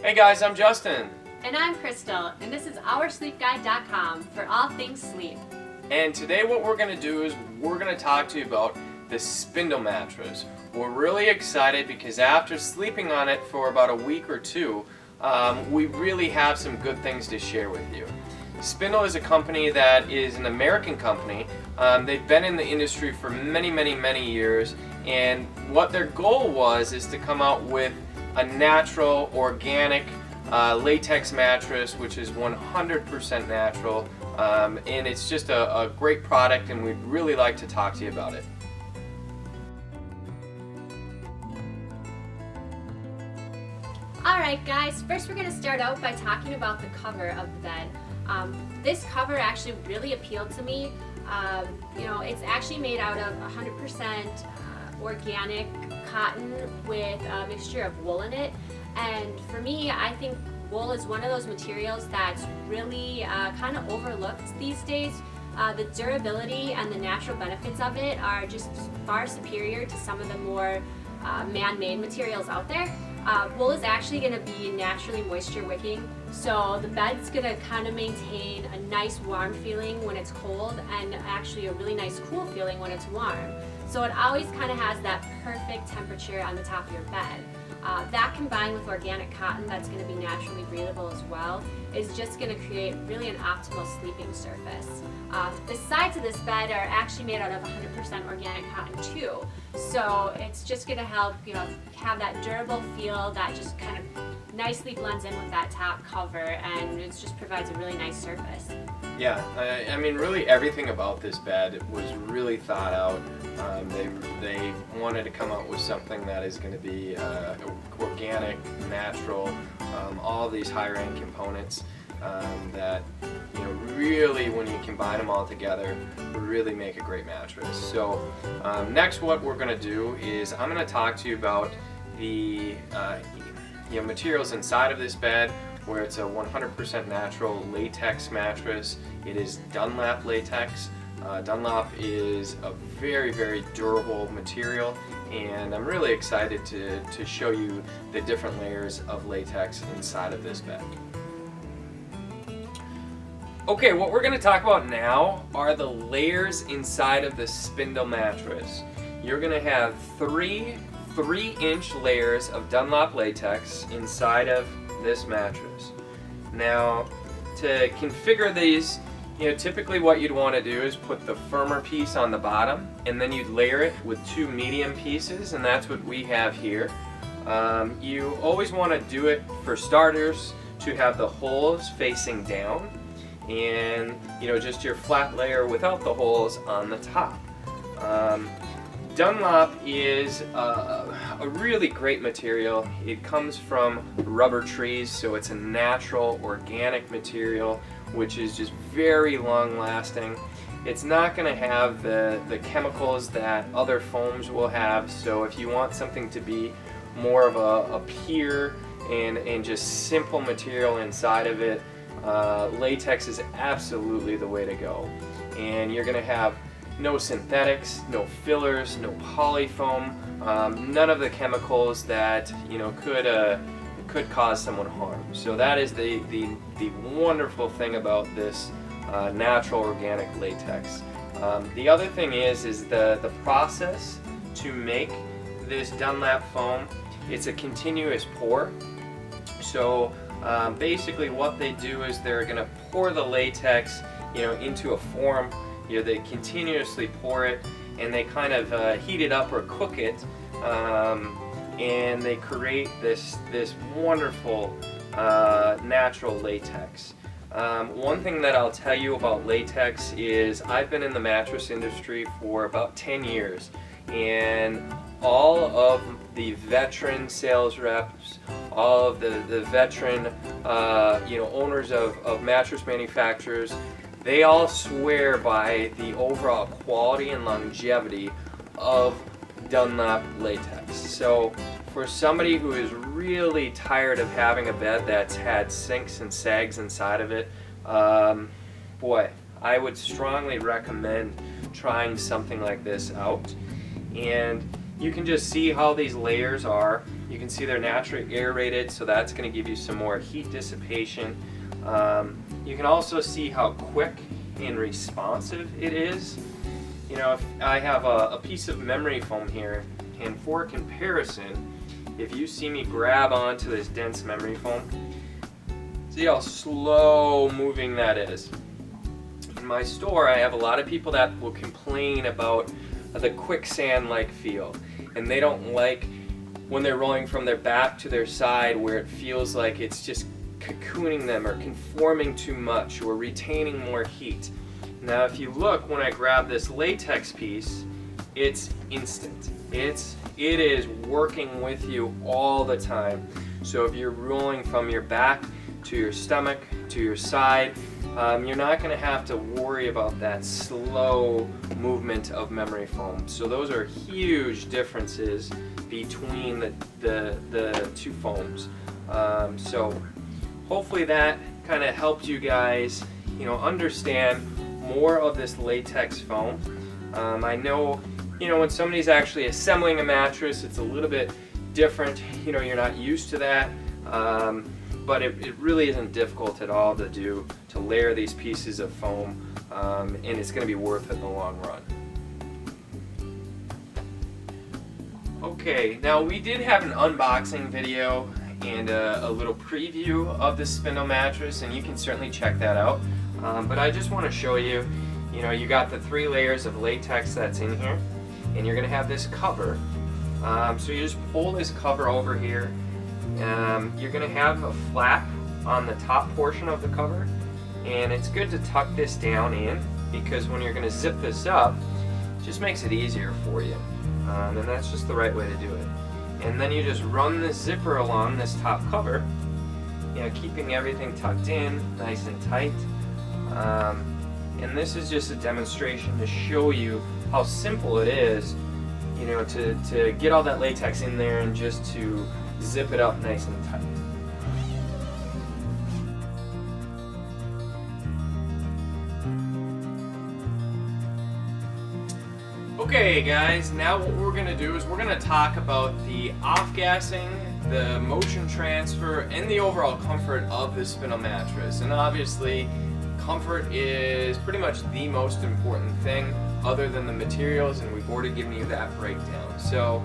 Hey guys, I'm Justin. And I'm Crystal, and this is OurSleepGuide.com for all things sleep. And today what we're going to do is we're going to talk to you about the Spindle mattress. We're really excited because after sleeping on it for about a week or two, we really have some good things to share with you. Spindle is a company that is an American company. They've been in the industry for many years, and what their goal was is to come out with a natural, organic latex mattress, which is 100% natural, and it's just a great product, and we'd really like to talk to you about it. Alright guys, first we're going to start out by talking about the cover of the bed. This cover actually really appealed to me. It's actually made out of 100% organic cotton with a mixture of wool in it, and for me, I think wool is one of those materials that's really kind of overlooked these days. The durability and the natural benefits of it are just far superior to some of the more man-made materials out there. Wool is actually going to be naturally moisture wicking, so the bed's going to kind of maintain a nice warm feeling when it's cold and actually a really nice cool feeling when it's warm. So it always kind of has that perfect temperature on the top of your bed. That combined with organic cotton that's going to be naturally breathable as well is just going to create really an optimal sleeping surface. The sides of this bed are actually made out of 100% organic cotton too, so it's just going to help have that durable feel that just kind of nicely blends in with that top cover, and it just provides a really nice surface. Yeah, I mean really everything about this bed was really thought out. They wanted to come out with something that is going to be organic, natural, all these higher end components that really when you combine them all together really make a great mattress. So next what we're going to do is I'm going to talk to you about the materials inside of this bed, where it's a 100% natural latex mattress. It is Dunlop Latex. Dunlop is a very durable material, and I'm really excited to show you the different layers of latex inside of this bed. Okay, what we're going to talk about now are the layers inside of the Spindle mattress. You're going to have three 3-inch layers of Dunlop latex inside of this mattress. Now, to configure these, typically what you'd want to do is put the firmer piece on the bottom, and then you'd layer it with 2 medium pieces, and that's what we have here. You always want to do it, for starters, to have the holes facing down, and just your flat layer without the holes on the top. Dunlop is a really great material. It comes from rubber trees, so it's a natural, organic material, which is just very long lasting. It's not going to have the chemicals that other foams will have, so if you want something to be more of a pure and just simple material inside of it, latex is absolutely the way to go. And you're going to have no synthetics, no fillers, no polyfoam, none of the chemicals that could cause someone harm. So that is the wonderful thing about this natural organic latex. The other thing is the process to make this Dunlop foam. It's a continuous pour. So basically what they do is they're going to pour the latex into a form. They continuously pour it, and they kind of heat it up or cook it, and they create this wonderful natural latex. One thing that I'll tell you about latex is I've been in the mattress industry for about 10 years, and all of the veteran sales reps, all of the veteran owners of mattress manufacturers, they all swear by the overall quality and longevity of Dunlop latex. So for somebody who is really tired of having a bed that's had sinks and sags inside of it, boy, I would strongly recommend trying something like this out. And you can just see how these layers are. You can see they're naturally aerated, so that's going to give you some more heat dissipation. You can also see how quick and responsive it is. You know, if I have a piece of memory foam here, and for comparison, if you see me grab onto this dense memory foam, see how slow moving that is. In my store, I have a lot of people that will complain about the quicksand-like feel, and they don't like when they're rolling from their back to their side where it feels like it's just cocooning them or conforming too much or retaining more heat. Now if you look, when I grab this latex piece, it's instant. It is working with you all the time. So if you're rolling from your back to your stomach to your side, you're not going to have to worry about that slow movement of memory foam. So those are huge differences between the two foams. So hopefully that kind of helped you guys, you know, understand more of this latex foam. I know, you know, when somebody's actually assembling a mattress, it's a little bit different. You know, you're not used to that, but it really isn't difficult at all to do, to layer these pieces of foam, and it's going to be worth it in the long run. Okay, now we did have an unboxing video and a little preview of the Spindle mattress, and you can certainly check that out. But I just want to show you, you know, you got the 3 layers of latex that's in here, and you're going to have this cover. So you just pull this cover over here. You're going to have a flap on the top portion of the cover, and it's good to tuck this down in, because when you're going to zip this up, it just makes it easier for you. And that's just the right way to do it. And then you just run the zipper along this top cover, you know, keeping everything tucked in nice and tight. And this is just a demonstration to show you how simple it is, you know, to get all that latex in there and just to zip it up nice and tight. Okay guys, now what we're going to do is we're going to talk about the off-gassing, the motion transfer, and the overall comfort of the Spindle mattress. And obviously, comfort is pretty much the most important thing other than the materials, and we've already given you that breakdown. So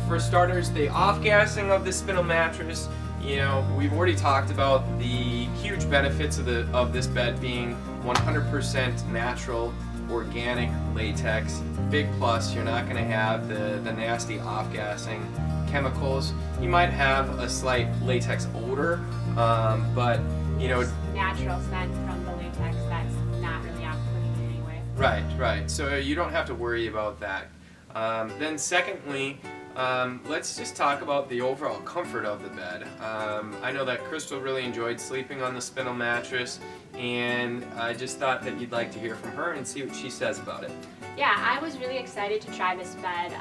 for starters, the off-gassing of the Spindle mattress, you know, we've already talked about the huge benefits of this bed being 100% natural, organic latex. Big plus, you're not going to have the nasty off-gassing chemicals. You might have a slight latex odor, but you know, natural scent from the latex that's not really off-putting anyway. Right. So you don't have to worry about that. Then secondly, let's just talk about the overall comfort of the bed. I know that Crystal really enjoyed sleeping on the Spindle mattress, and I just thought that you'd like to hear from her and see what she says about it. Yeah, I was really excited to try this bed,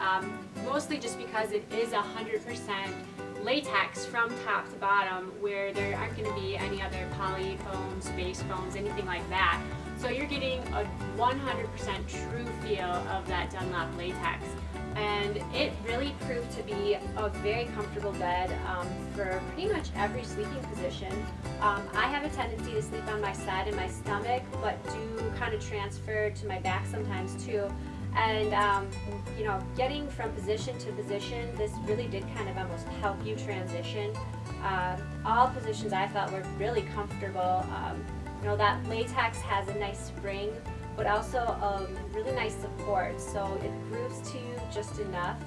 mostly just because it is 100% latex from top to bottom, where there aren't going to be any other poly foams, base foams, anything like that. So you're getting a 100% true feel of that Dunlop latex. And it really proved to be a very comfortable bed for pretty much every sleeping position. I have a tendency to sleep on my side and my stomach, but do kind of transfer to my back sometimes too. And you know, getting from position to position, this really did kind of almost help you transition. All positions I felt were really comfortable. You know, that latex has a nice spring, but also a really nice support, so it grooves to you just enough,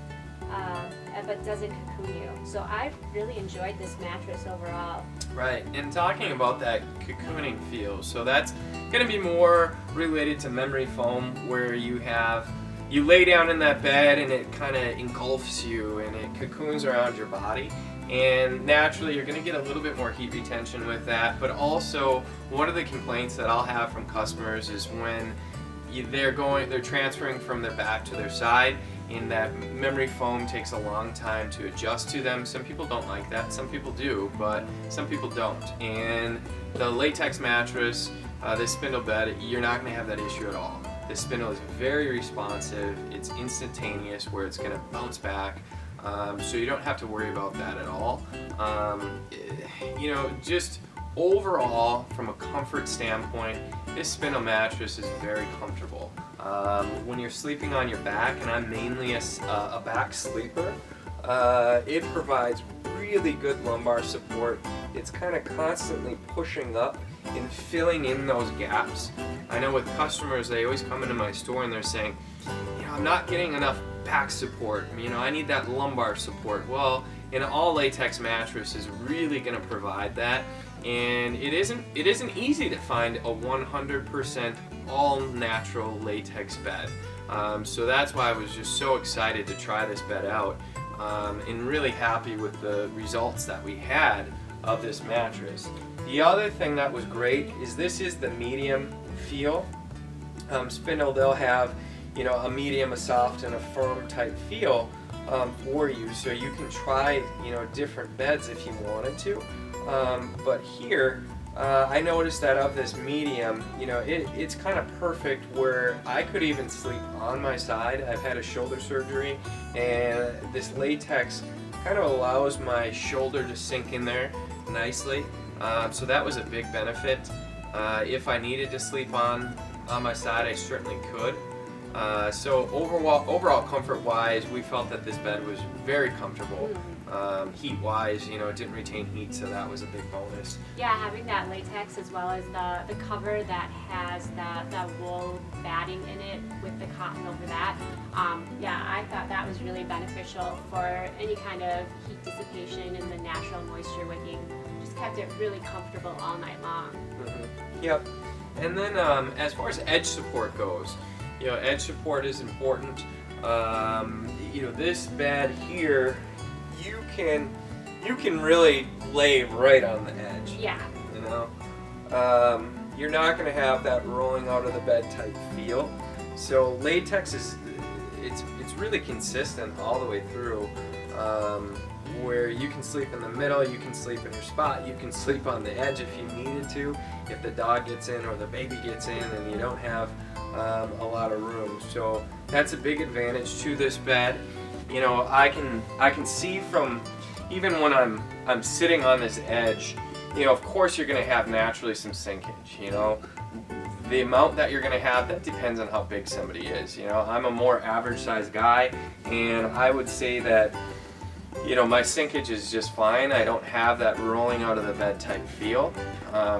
but doesn't cocoon you. So I've really enjoyed this mattress overall. Right, and talking about that cocooning feel, so that's going to be more related to memory foam, where you lay down in that bed and it kind of engulfs you and it cocoons around your body. And naturally you're going to get a little bit more heat retention with that, but also one of the complaints that I'll have from customers is when they're transferring from their back to their side, and that memory foam takes a long time to adjust to them. Some people don't like that, some people do, but some people don't. And the latex mattress, this Spindle bed, you're not going to have that issue at all. The Spindle is very responsive, it's instantaneous where it's going to bounce back. So you don't have to worry about that at all. You know, just overall, from a comfort standpoint, this Spindle mattress is very comfortable. When you're sleeping on your back, and I'm mainly a back sleeper, it provides really good lumbar support. It's kind of constantly pushing up and filling in those gaps. I know with customers, they always come into my store and they're saying, you know, I'm not getting enough back support. You know, I need that lumbar support. Well, an all latex mattress is really going to provide that, and it isn't easy to find a 100% all natural latex bed. So that's why I was just so excited to try this bed out, and really happy with the results that we had of this mattress. The other thing that was great is this is the medium feel. Spindle, they'll have, you know, a medium, a soft, and a firm type feel for you, so you can try, you know, different beds if you wanted to. But here, I noticed that of this medium, you know, it's kind of perfect where I could even sleep on my side. I've had a shoulder surgery, and this latex kind of allows my shoulder to sink in there nicely. So that was a big benefit. If I needed to sleep on my side, I certainly could. So overall comfort-wise, we felt that this bed was very comfortable. Heat-wise, you know, it didn't retain heat, so that was a big bonus. Yeah, having that latex as well as the cover that has that wool batting in it with the cotton over that. Yeah, I thought that was really beneficial for any kind of heat dissipation and the natural moisture wicking. Just kept it really comfortable all night long. Yep. And then as far as edge support goes, you know, edge support is important. You know, this bed here, you can really lay right on the edge. Yeah. You know, you're not going to have that rolling out of the bed type feel. So latex it's really consistent all the way through. Where you can sleep in the middle, you can sleep in your spot, you can sleep on the edge if you needed to, if the dog gets in or the baby gets in and you don't have a lot of room. So that's a big advantage to this bed. You know, I can see from even when I'm sitting on this edge, you know, of course you're going to have naturally some sinkage. You know, the amount that you're going to have, that depends on how big somebody is. You know, I'm a more average sized guy, and I would say that, you know, my sinkage is just fine. I don't have that rolling out of the bed type feel,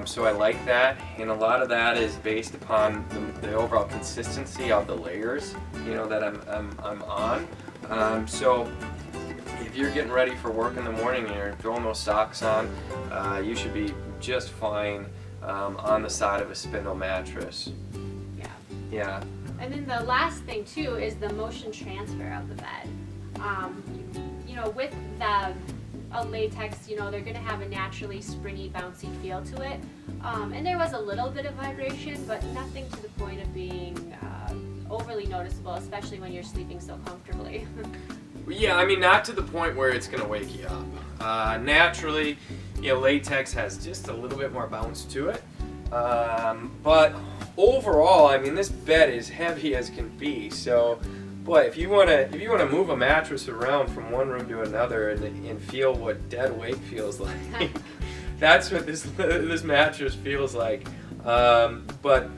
so I like that, and a lot of that is based upon the overall consistency of the layers, you know, that I'm on. So if you're getting ready for work in the morning and you're throwing those socks on, you should be just fine on the side of a Spindle mattress. Yeah. Yeah. And then the last thing too is the motion transfer of the bed. You know, with a latex, you know, they're going to have a naturally springy, bouncy feel to it. And there was a little bit of vibration, but nothing to the point of being overly noticeable, especially when you're sleeping so comfortably. Yeah, I mean, not to the point where it's going to wake you up. Naturally, you know, latex has just a little bit more bounce to it. But overall, I mean, this bed is heavy as can be. So, boy, if you want to move a mattress around from one room to another and feel what dead weight feels like, that's what this mattress feels like. But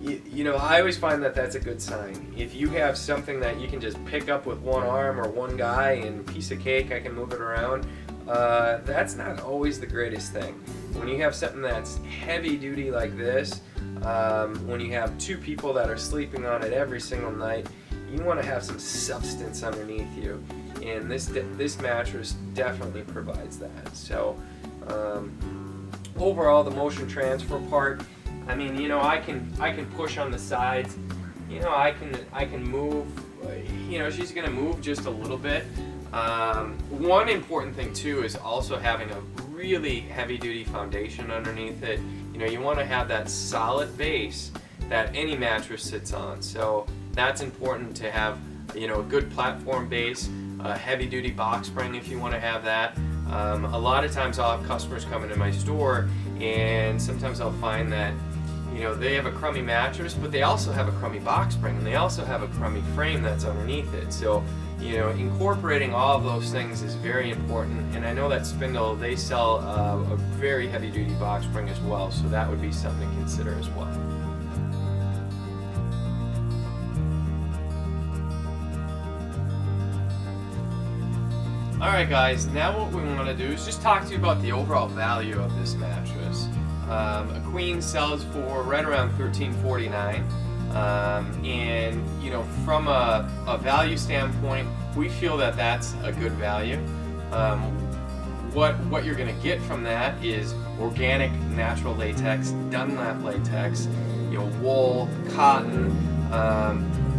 you know, I always find that that's a good sign. If you have something that you can just pick up with one arm or one guy and piece of cake, I can move it around. That's not always the greatest thing. When you have something that's heavy duty like this, when you have two people that are sleeping on it every single night, you want to have some substance underneath you, and this mattress definitely provides that. So overall, the motion transfer part, I mean, you know, I can push on the sides. You know, I can move. You know, she's gonna move just a little bit. One important thing too is also having a really heavy-duty foundation underneath it. You know, you want to have that solid base that any mattress sits on. So that's important to have, you know, a good platform base, a heavy-duty box spring if you want to have that. A lot of times I'll have customers come into my store, and sometimes I'll find that, you know, they have a crummy mattress, but they also have a crummy box spring, and they also have a crummy frame that's underneath it. So you know, incorporating all of those things is very important. And I know that Spindle, they sell a very heavy duty box spring as well, so that would be something to consider as well. Alright guys, now what we want to do is just talk to you about the overall value of this mattress. A queen sells for right around $13.49, and you know, from a value standpoint, we feel that that's a good value. What you're going to get from that is organic natural latex, Dunlop Latex, you know, wool, cotton,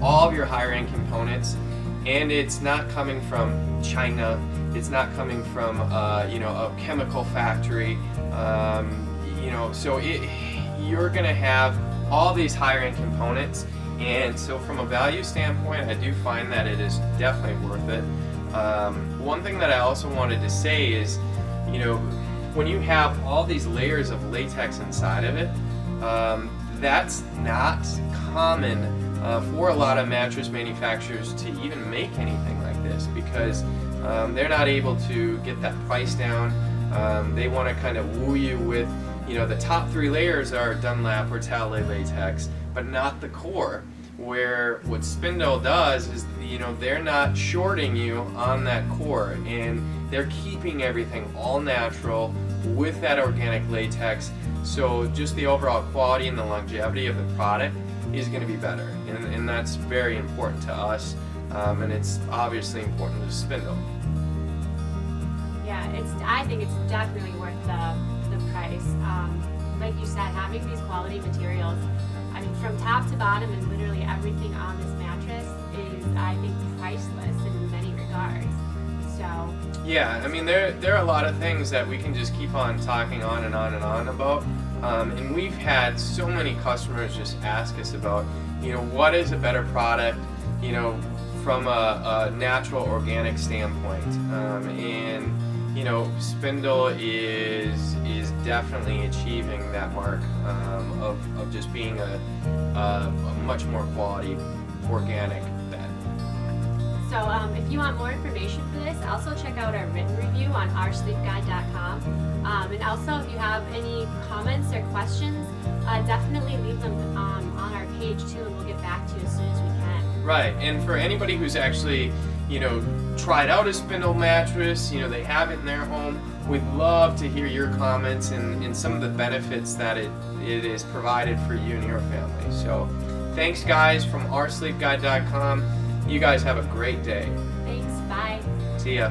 all of your higher end components, and it's not coming from China. It's not coming from you know, a chemical factory. You know, so you're going to have all these higher end components, and so from a value standpoint, I do find that it is definitely worth it. One thing that I also wanted to say is, you know, when you have all these layers of latex inside of it, that's not common for a lot of mattress manufacturers to even make anything like this, because they're not able to get that price down. They want to kind of woo you with, you know, the top 3 layers are Dunlop or Talley latex, but not the core. Where what Spindle does is, you know, they're not shorting you on that core, and they're keeping everything all natural with that organic latex. So just the overall quality and the longevity of the product is going to be better, and that's very important to us, and it's obviously important to Spindle. Yeah, I think it's definitely worth the price. Like you said, having these quality materials, I mean, from top to bottom and literally everything on this mattress is, I think, priceless in many regards. So yeah, I mean, there are a lot of things that we can just keep on talking on and on and on about, and we've had so many customers just ask us about, you know, what is a better product, you know, from a natural organic standpoint, and you know, Spindle is definitely achieving that mark of just being a much more quality organic bed. So if you want more information for this, also check out our written review on oursleepguide.com. And also, if you have any comments or questions, definitely leave them on our page too, and we'll get back to you as soon as we can. Right, and for anybody who's actually, you know, tried out a Spindle mattress, you know, they have it in their home, we'd love to hear your comments and some of the benefits that it is provided for you and your family. So thanks guys from oursleepguide.com. You guys have a great day. Thanks, bye. See ya.